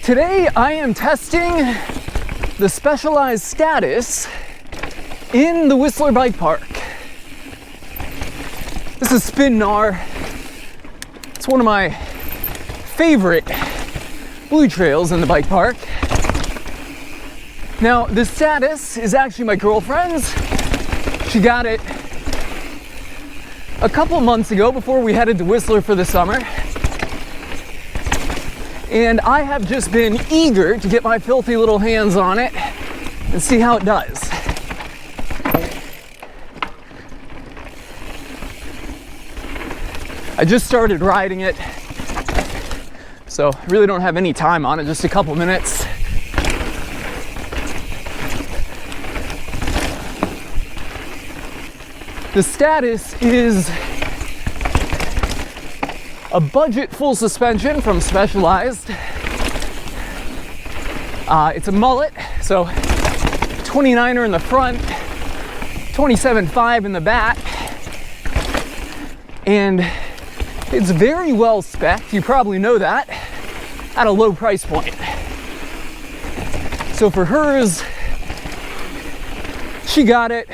Today I am testing the Specialized status in the Whistler Bike Park. This is Spin Gnar. It's one of my favorite blue trails in the bike park. Now, the status is actually my girlfriend's. She got it a couple months ago before we headed to Whistler for the summer. And I have just been eager to get my filthy little hands on it and see how it does. I just started riding it, so I really don't have any time on it, just a couple minutes. The status is a budget full suspension from Specialized. It's a mullet, so 29er in the front, 27.5 in the back, and it's very well spec'd. You probably know that, at a low price point. So for hers, she got it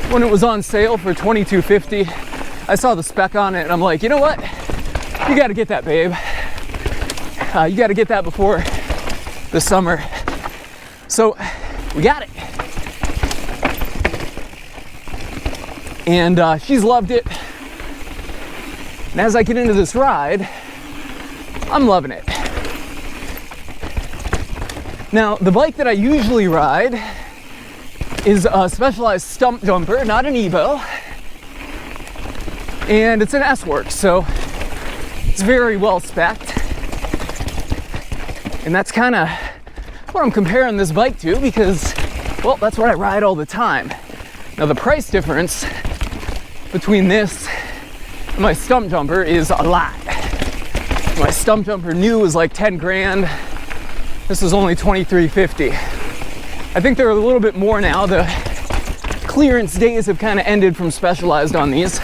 when it was on sale for $22.50. I saw the spec on it and I'm like, you know what? You gotta get that, babe. You gotta get that before the summer. So we got it. And she's loved it. And as I get into this ride, I'm loving it. Now, the bike that I usually ride is a Specialized Stumpjumper, not an Evo. And it's an S-Works, so it's very well spec'd. And that's kind of what I'm comparing this bike to because, well, that's what I ride all the time. Now, the price difference between this and my Stumpjumper is a lot. My Stumpjumper new was like 10 grand. This was only $23.50. I think they're a little bit more now. The clearance days have kind of ended from Specialized on these.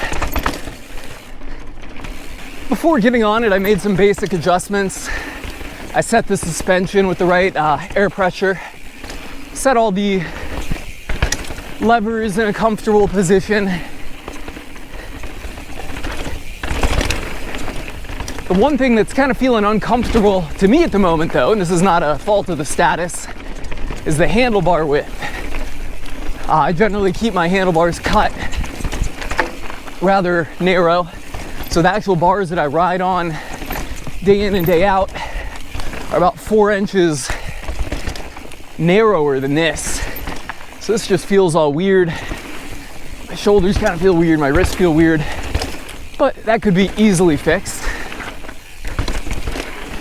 Before getting on it, I made some basic adjustments. I set the suspension with the right air pressure, set all the levers in a comfortable position. The one thing that's kind of feeling uncomfortable to me at the moment, though, and this is not a fault of the status, is the handlebar width. I generally keep my handlebars cut rather narrow, so the actual bars that I ride on day in and day out are about 4 inches narrower than this. So this just feels all weird. My shoulders kind of feel weird, my wrists feel weird, but that could be easily fixed.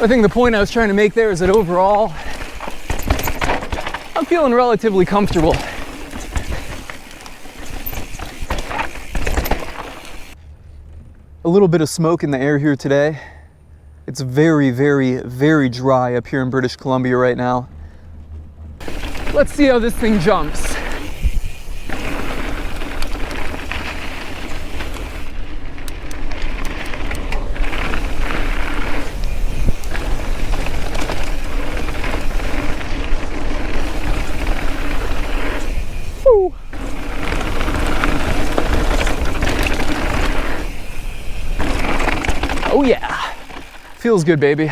I think the point I was trying to make there is that overall, I'm feeling relatively comfortable. A little bit of smoke in the air here today. It's very, very, very dry up here in British Columbia right now. Let's see how this thing jumps. Woo. Oh yeah. Feels good, baby.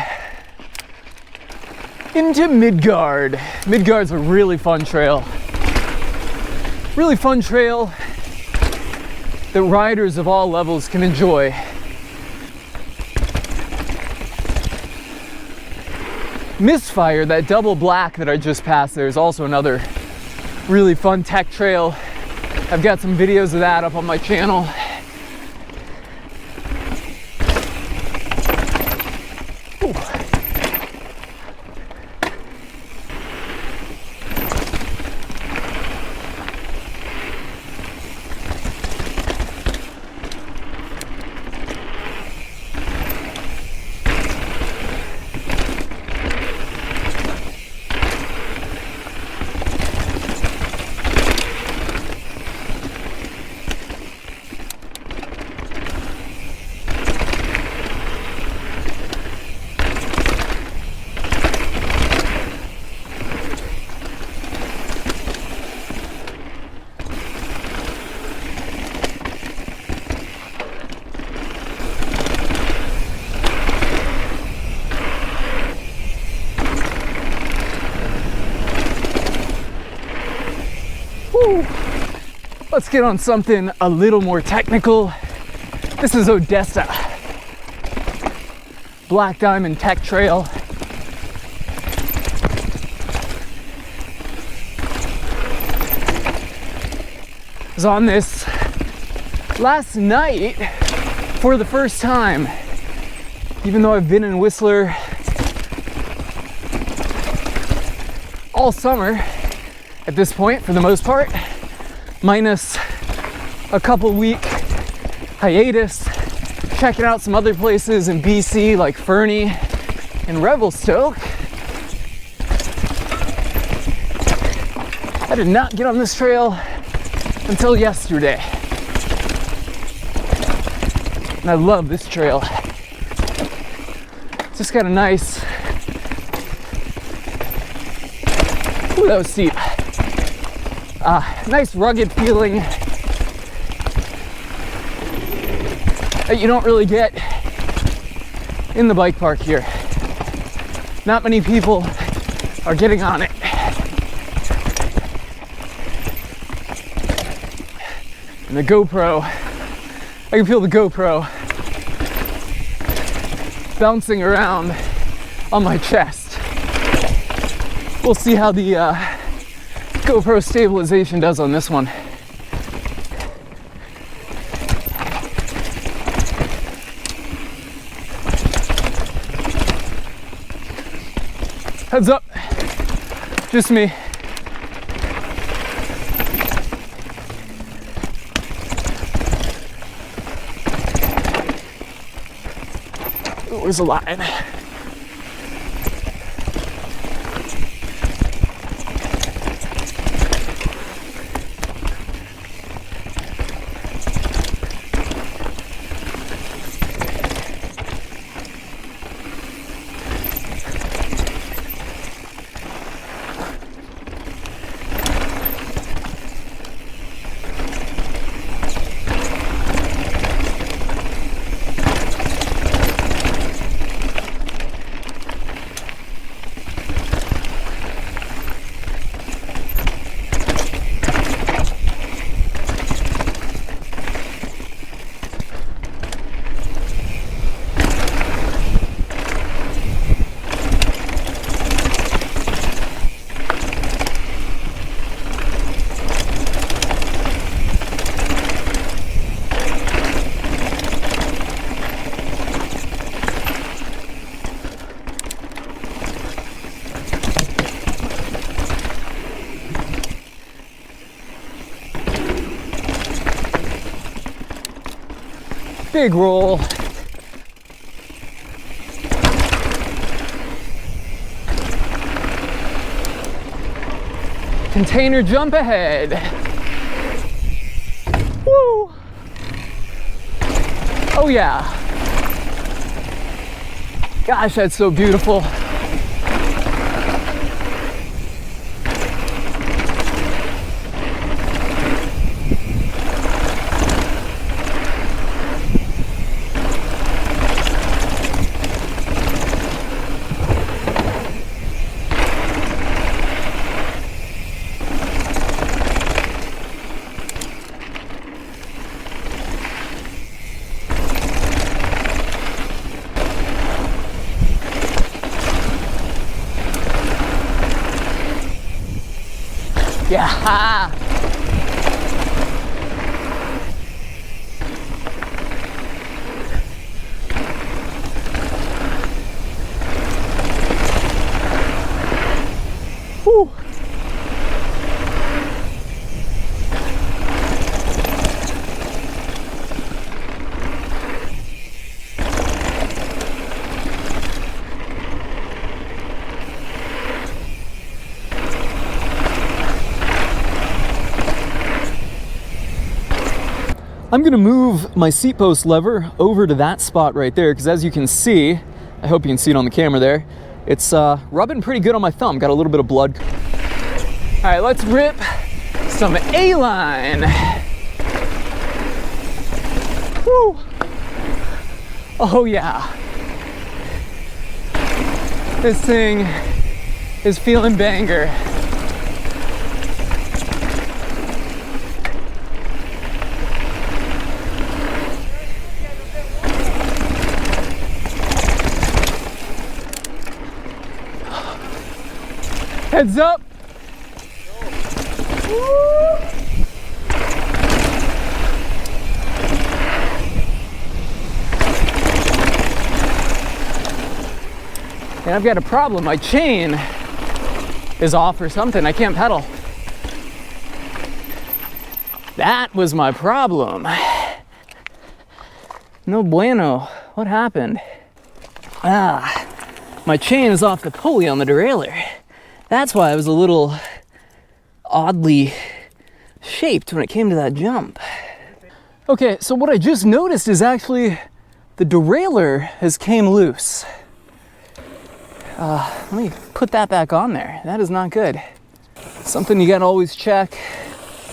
Into Midgard. Midgard's a really fun trail. Really fun trail that riders of all levels can enjoy. Misfire, that double black that I just passed there, is also another really fun tech trail. I've got some videos of that up on my channel. Woo. Let's get on something a little more technical. This is Odessa. Black Diamond Tech Trail. I was on this last night for the first time, even though I've been in Whistler all summer at this point for the most part, minus a couple week hiatus, checking out some other places in BC like Fernie and Revelstoke. I did not get on this trail until yesterday. And I love this trail. It's just got a nice, ooh, that was steep. Nice rugged feeling that you don't really get in the bike park here. Not many people are getting on it. And the GoPro, I can feel the GoPro bouncing around on my chest. We'll see how the GoPro stabilization does on this one. Heads up, just me. Ooh, there's a line. Big roll. Container jump ahead. Woo! Oh yeah. Gosh, that's so beautiful. Yeah. Whew. I'm gonna move my seat post lever over to that spot right there, because as you can see, I hope you can see it on the camera there, it's rubbing pretty good on my thumb. Got a little bit of blood. All right, let's rip some A-line. Woo! Oh yeah. This thing is feeling banger. Heads up. And I've got a problem. My chain is off or something. I can't pedal. That was my problem. No bueno. What happened? My chain is off the pulley on the derailleur. That's why I was a little oddly shaped when it came to that jump. Okay, so what I just noticed is actually the derailleur has came loose. Let me put that back on there. That is not good. Something you gotta always check.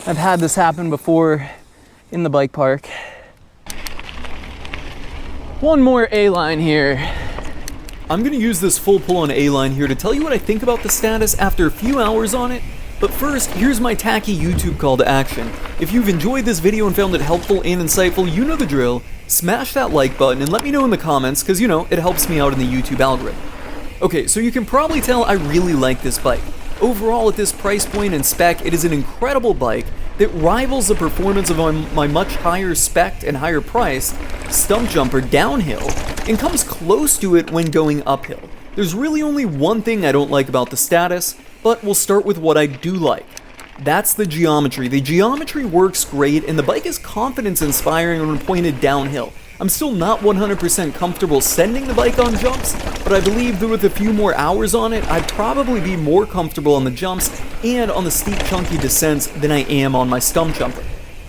I've had this happen before in the bike park. One more A-line here. I'm gonna use this full pull-on A-line here to tell you what I think about the status after a few hours on it. But first, here's my tacky YouTube call to action. If you've enjoyed this video and found it helpful and insightful, you know the drill. Smash that like button and let me know in the comments, because you know, it helps me out in the YouTube algorithm. Okay, so you can probably tell I really like this bike. Overall, at this price point and spec, it is an incredible bike that rivals the performance of my much higher spec and higher priced Stumpjumper downhill, and comes close to it when going uphill. There's really only one thing I don't like about the status, but we'll start with what I do like. That's the geometry. The geometry works great, and the bike is confidence-inspiring when pointed downhill. I'm still not 100% comfortable sending the bike on jumps, but I believe that with a few more hours on it, I'd probably be more comfortable on the jumps and on the steep chunky descents than I am on my Stumpjumper.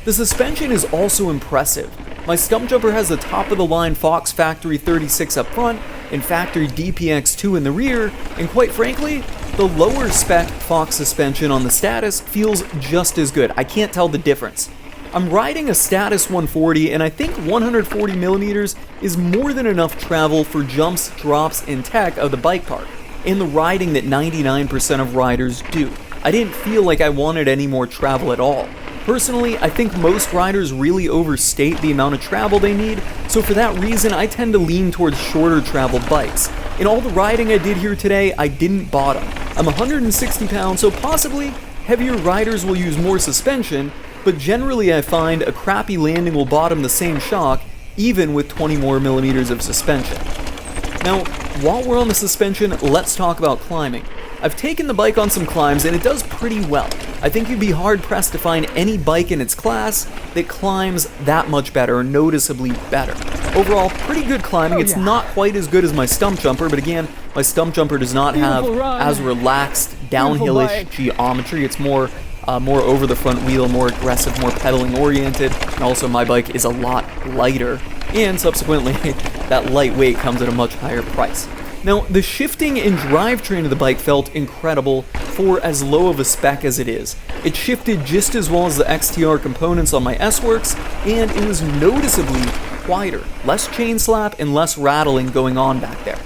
The suspension is also impressive. My Stumpjumper has the top-of-the-line Fox Factory 36 up front and Factory DPX2 in the rear, and quite frankly, the lower spec Fox suspension on the Status feels just as good. I can't tell the difference. I'm riding a Status 140, and I think 140mm is more than enough travel for jumps, drops, and tech of the bike park, and the riding that 99% of riders do. I didn't feel like I wanted any more travel at all. Personally, I think most riders really overstate the amount of travel they need, so for that reason I tend to lean towards shorter travel bikes. In all the riding I did here today, I didn't bottom. I'm 160 pounds, so possibly heavier riders will use more suspension, but generally I find a crappy landing will bottom the same shock, even with 20 more millimeters of suspension. Now, while we're on the suspension, let's talk about climbing. I've taken the bike on some climbs and it does pretty well. I think you'd be hard-pressed to find any bike in its class that climbs that much better, or noticeably better. Overall, pretty good climbing. It's not quite as good as my Stumpjumper, but again, my Stumpjumper does not have as relaxed downhillish geometry. It's more over the front wheel, more aggressive, more pedaling oriented, and also my bike is a lot lighter, and subsequently that lightweight comes at a much higher price. Now, the shifting and drivetrain of the bike felt incredible for as low of a spec as it is. It shifted just as well as the XTR components on my S-Works, and it was noticeably quieter, less chain slap and less rattling going on back there.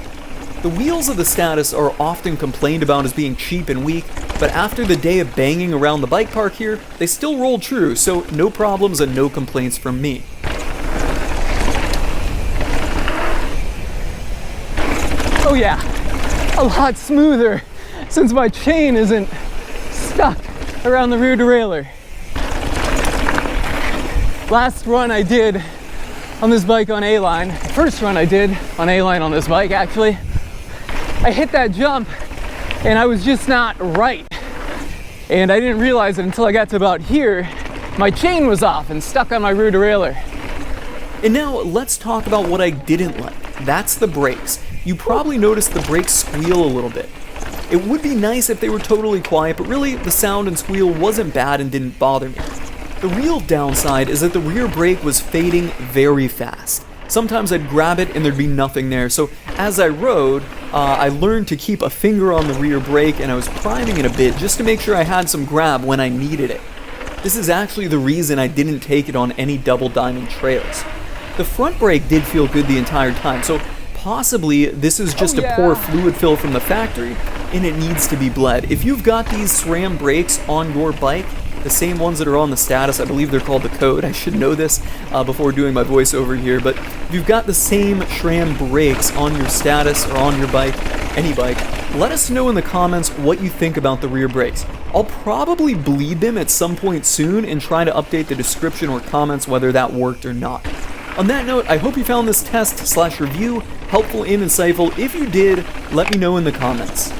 The wheels of the Status are often complained about as being cheap and weak, but after the day of banging around the bike park here, they still roll true, so no problems and no complaints from me. Oh yeah, a lot smoother since my chain isn't stuck around the rear derailleur. Last run I did on this bike on A-line, first run I did on A-line on this bike actually, I hit that jump and I was just not right. And I didn't realize it until I got to about here, my chain was off and stuck on my rear derailleur. And now let's talk about what I didn't like. That's the brakes. You probably noticed the brakes squeal a little bit. It would be nice if they were totally quiet, but really the sound and squeal wasn't bad and didn't bother me. The real downside is that the rear brake was fading very fast. Sometimes I'd grab it and there'd be nothing there, so as I rode, I learned to keep a finger on the rear brake and I was priming it a bit just to make sure I had some grab when I needed it. This is actually the reason I didn't take it on any double diamond trails. The front brake did feel good the entire time, so possibly this is just a poor fluid fill from the factory and it needs to be bled. If you've got these SRAM brakes on your bike, the same ones that are on the Status, I believe they're called the Code, I should know this before doing my voiceover here, but if you've got the same SRAM brakes on your Status or on your bike any bike, let us know in the comments what you think about the rear brakes. I'll probably bleed them at some point soon and try to update the description or comments whether that worked or not. On that note, I hope you found this test/review helpful and insightful. If you did, let me know in the comments.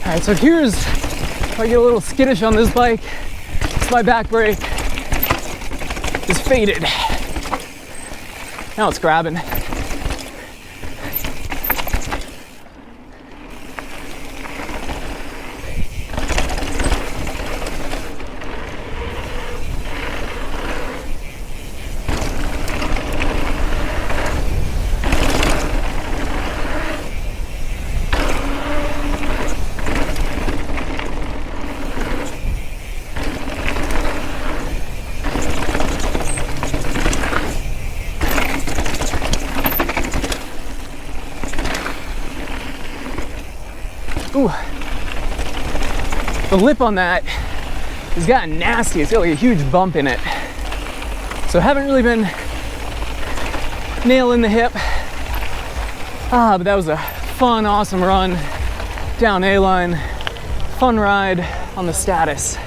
Alright, so here's, if I get a little skittish on this bike, my back brake is faded. Now it's grabbing. Ooh. The lip on that has gotten nasty. It's got like a huge bump in it. So I haven't really been nailing the hip. But that was a fun, awesome run down A-line. Fun ride on the Status.